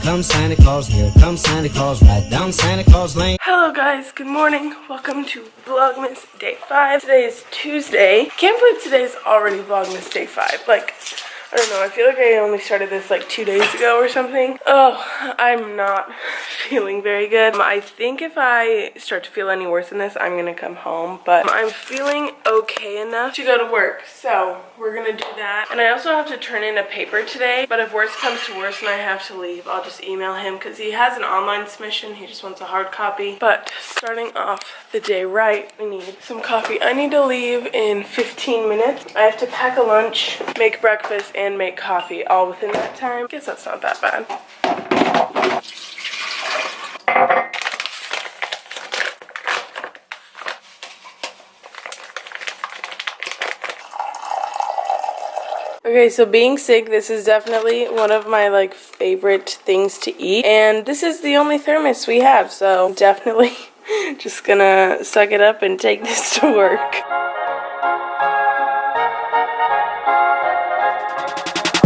comes Santa Claus, here comes Santa Claus, right down Santa Claus Lane. Hello guys, good morning. Welcome to Vlogmas Day 5. Today is Tuesday. Can't believe today is already Vlogmas Day 5. Like, I don't know, I feel like I only started this like 2 days ago or something. Oh, I'm not feeling very good. I think if I start to feel any worse than this, I'm gonna come home. But I'm feeling okay enough to go to work. So we're gonna do that. And I also have to turn in a paper today. But if worse comes to worse and I have to leave, I'll just email him because he has an online submission. He just wants a hard copy. But starting off the day right, I need some coffee. I need to leave in 15 minutes. I have to pack a lunch, make breakfast, and make coffee all within that time. Guess that's not that bad. Okay, so being sick, this is definitely one of my like favorite things to eat, and this is the only thermos we have, so definitely just gonna suck it up and take this to work.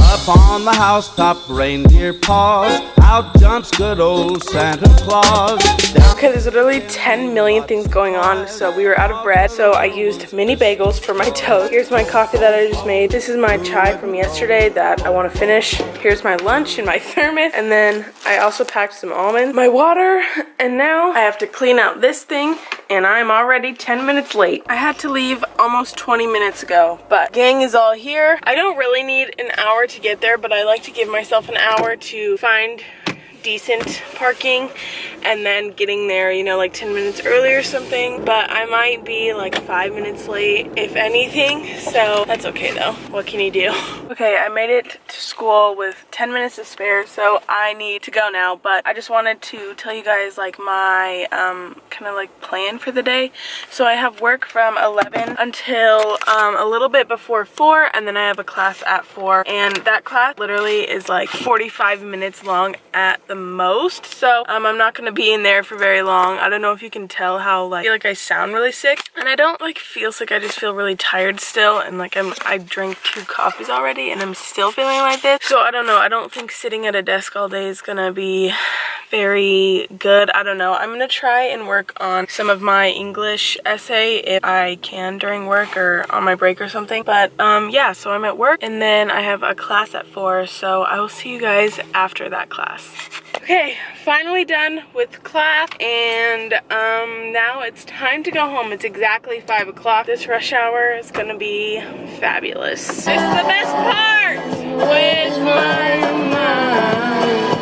Up on the housetop, reindeer paws, out jumps good old Santa Claus. Okay, there's literally 10 million things going on, so we were out of bread, so I used mini bagels for my toast. Here's my coffee that I just made. This is my chai from yesterday that I want to finish. Here's my lunch in my thermos, and then I also packed some almonds, my water, and now I have to clean out this thing, and I'm already 10 minutes late. I had to leave almost 20 minutes ago, but gang is all here. I don't really need an hour to get there, but I like to give myself an hour to find decent parking and then getting there, you know, like 10 minutes early or something. But I might be like 5 minutes late if anything, so that's okay though. What can you do? Okay, I made it to school with 10 minutes to spare, so I need to go now. But I just wanted to tell you guys like my kind of like plan for the day. So I have work from 11 until a little bit before 4, and then I have a class at 4, and that class literally is like 45 minutes long at the most, so I'm not gonna be in there for very long. I don't know if you can tell how like I feel like I sound really sick, and I don't like feel sick, I just feel really tired still, and like I drank 2 coffees already and I'm still feeling like this. So I don't know, I don't think sitting at a desk all day is gonna be very good. I don't know. I'm gonna try and work on some of my English essay if I can during work or on my break or something. But yeah, so I'm at work and then I have a class at 4, so I will see you guys after that class. Okay, finally done with class, and now it's time to go home. It's exactly 5 o'clock. This rush hour is gonna be fabulous. It's the best part! Where's my mind?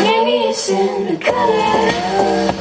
Maybe it's in the gutter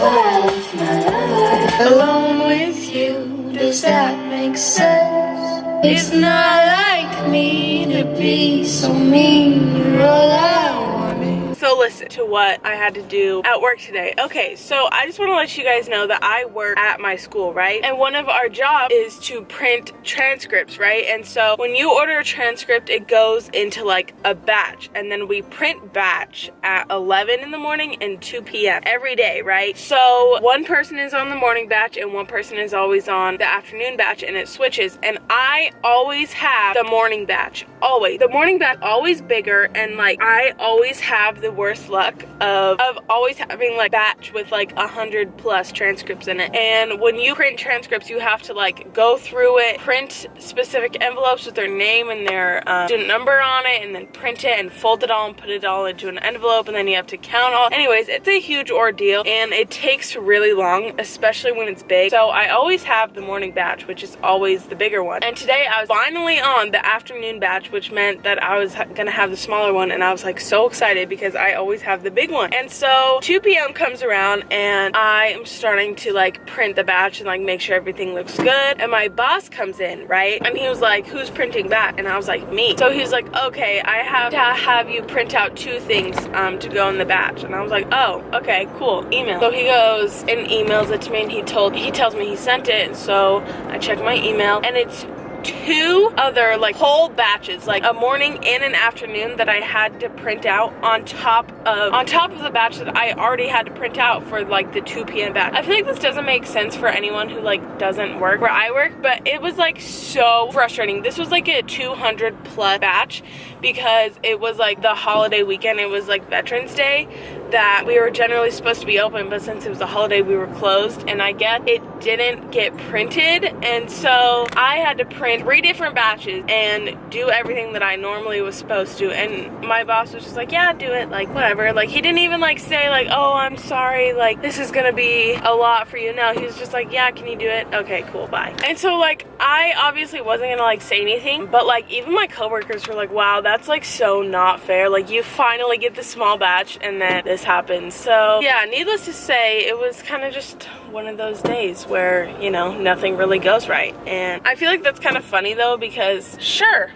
where I left my lover. Alone with you, does that make sense? It's not like me to be so mean. You're all I wanted. So listen to what I had to do at work today. Okay, so I just want to let you guys know that I work at my school, right? And one of our jobs is to print transcripts, right? And so when you order a transcript, it goes into like a batch, and then we print batch at 11 in the morning and 2 p.m. every day, right? So one person is on the morning batch and one person is always on the afternoon batch, and it switches, and I always have the morning batch. Always. The morning batch always bigger, and like I always have the worst luck of always having like batch with like 100+ transcripts in it. And when you print transcripts, you have to like go through it, print specific envelopes with their name and their student number on it, and then print it and fold it all and put it all into an envelope, and then you have to count all. Anyways, it's a huge ordeal and it takes really long, especially when it's big. So I always have the morning batch, which is always the bigger one. And today I was finally on the afternoon batch, which meant that I was gonna have the smaller one, and I was like so excited because I always have the big one. And so 2 p.m. comes around and I am starting to like print the batch and like make sure everything looks good, and my boss comes in, right? And he was like, who's printing that? And I was like, me. So he's like, okay, I have to have you print out 2 things to go in the batch. And I was like, oh, okay, cool, email. So he goes and emails it to me, and he tells me he sent it. And so I check my email, and it's 2 other like whole batches, like a morning and an afternoon, that I had to print out on top of the batch that I already had to print out for like the 2 p.m. batch. I feel like this doesn't make sense for anyone who like doesn't work where I work, but it was like so frustrating. This was like a 200 plus batch because it was like the holiday weekend. It was like Veterans Day that we were generally supposed to be open, but since it was a holiday we were closed, and I guess it didn't get printed, and so I had to print 3 different batches and do everything that I normally was supposed to. And my boss was just like, yeah, do it, like whatever. Like he didn't even like say like, oh, I'm sorry, like this is gonna be a lot for you. No, he was just like, yeah, can you do it? Okay, cool, bye. And so like I obviously wasn't gonna like say anything, but like even my coworkers were like, wow, that's like so not fair. Like you finally get the small batch and then this happens. So yeah, needless to say, it was kind of just one of those days where, you know, nothing really goes right. And I feel like that's kind of funny though, because sure,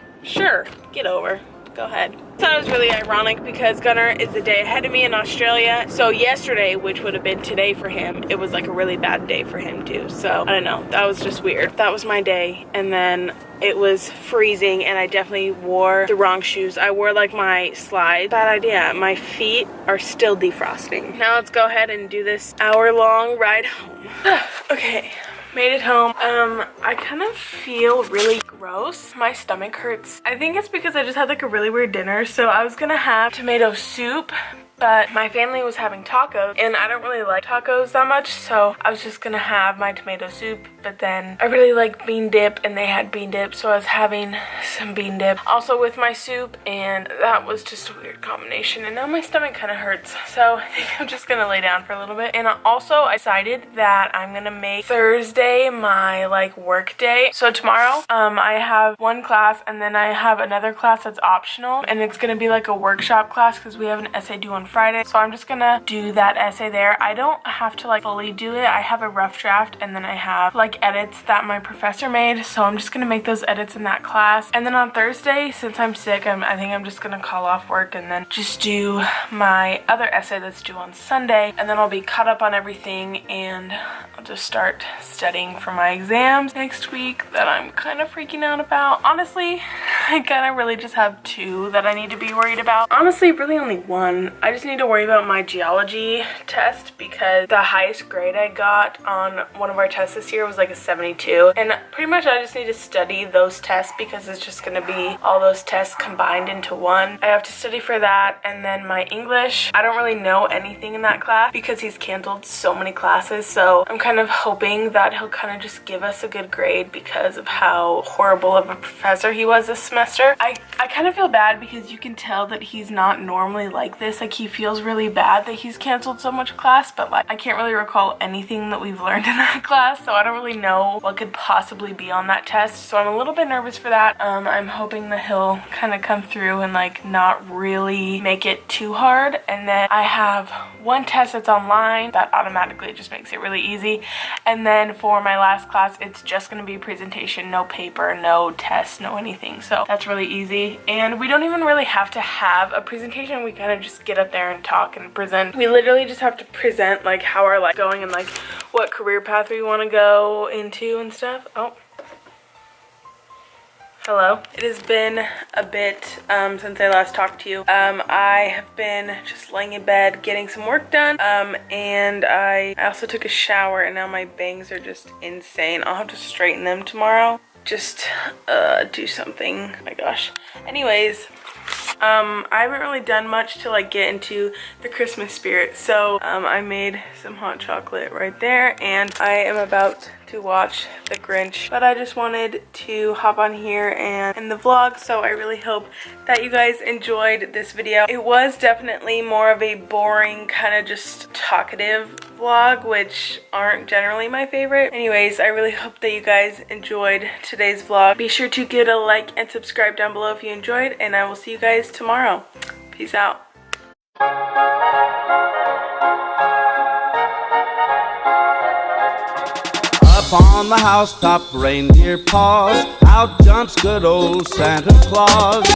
get over, go ahead. I thought it was really ironic because Gunnar is a day ahead of me in Australia. So yesterday, which would have been today for him, it was like a really bad day for him too. So I don't know, that was just weird. That was my day, and then it was freezing and I definitely wore the wrong shoes. I wore like my slides. Bad idea. My feet are still defrosting. Now let's go ahead and do this hour-long ride home. Okay. Made it home. I kind of feel really gross. My stomach hurts. I think it's because I just had like a really weird dinner. So I was gonna have tomato soup, but my family was having tacos and I don't really like tacos that much, so I was just gonna have my tomato soup. But then I really like bean dip and they had bean dip, so I was having some bean dip also with my soup, and that was just a weird combination, and now my stomach kind of hurts. So I think I'm just gonna lay down for a little bit. And also I decided that I'm gonna make Thursday my like work day. So tomorrow I have 1 class and then I have another class that's optional, and it's gonna be like a workshop class because we have an essay due on Friday. So I'm just gonna do that essay there. I don't have to like fully do it. I have a rough draft and then I have like edits that my professor made, so I'm just gonna make those edits in that class. And then on Thursday, since I'm sick, I think I'm just gonna call off work and then just do my other essay that's due on Sunday, and then I'll be caught up on everything and I'll just start studying for my exams next week that I'm kind of freaking out about. Honestly, I kind of really just have 2 that I need to be worried about. Honestly, really only 1. I just need to worry about my geology test because the highest grade I got on one of our tests this year was like a 72, and pretty much I just need to study those tests because it's just going to be all those tests combined into one. I have to study for that. And then my English, I don't really know anything in that class because he's canceled so many classes, so I'm kind of hoping that he'll kind of just give us a good grade because of how horrible of a professor he was this semester. I kind of feel bad because you can tell that he's not normally like this. Like he feels really bad that he's canceled so much class, but like I can't really recall anything that we've learned in that class, so I don't really know what could possibly be on that test. So I'm a little bit nervous for that. I'm hoping that he'll kind of come through and like not really make it too hard. And then I have 1 test that's online that automatically just makes it really easy. And then for my last class, it's just going to be a presentation, no paper, no test, no anything. So that's really easy. And we don't even really have to have a presentation. We kind of just get up there and talk and present. We literally just have to present like how our life going and like what career path we want to go into and stuff. Oh. Hello. It has been a bit since I last talked to you. I have been just laying in bed getting some work done, and I also took a shower, and now my bangs are just insane. I'll have to straighten them tomorrow. Just do something. Oh my gosh. Anyways, I haven't really done much to like get into the Christmas spirit, so I made some hot chocolate right there, and I am about to watch The Grinch. But I just wanted to hop on here and in the vlog, so I really hope that you guys enjoyed this video. It was definitely more of a boring, kind of just talkative vlog, which aren't generally my favorite. Anyways, I really hope that you guys enjoyed today's vlog. Be sure to give it a like and subscribe down below if you enjoyed, and I will see you guys tomorrow. Peace out. Up on the housetop, reindeer paws, out jumps good old Santa Claus.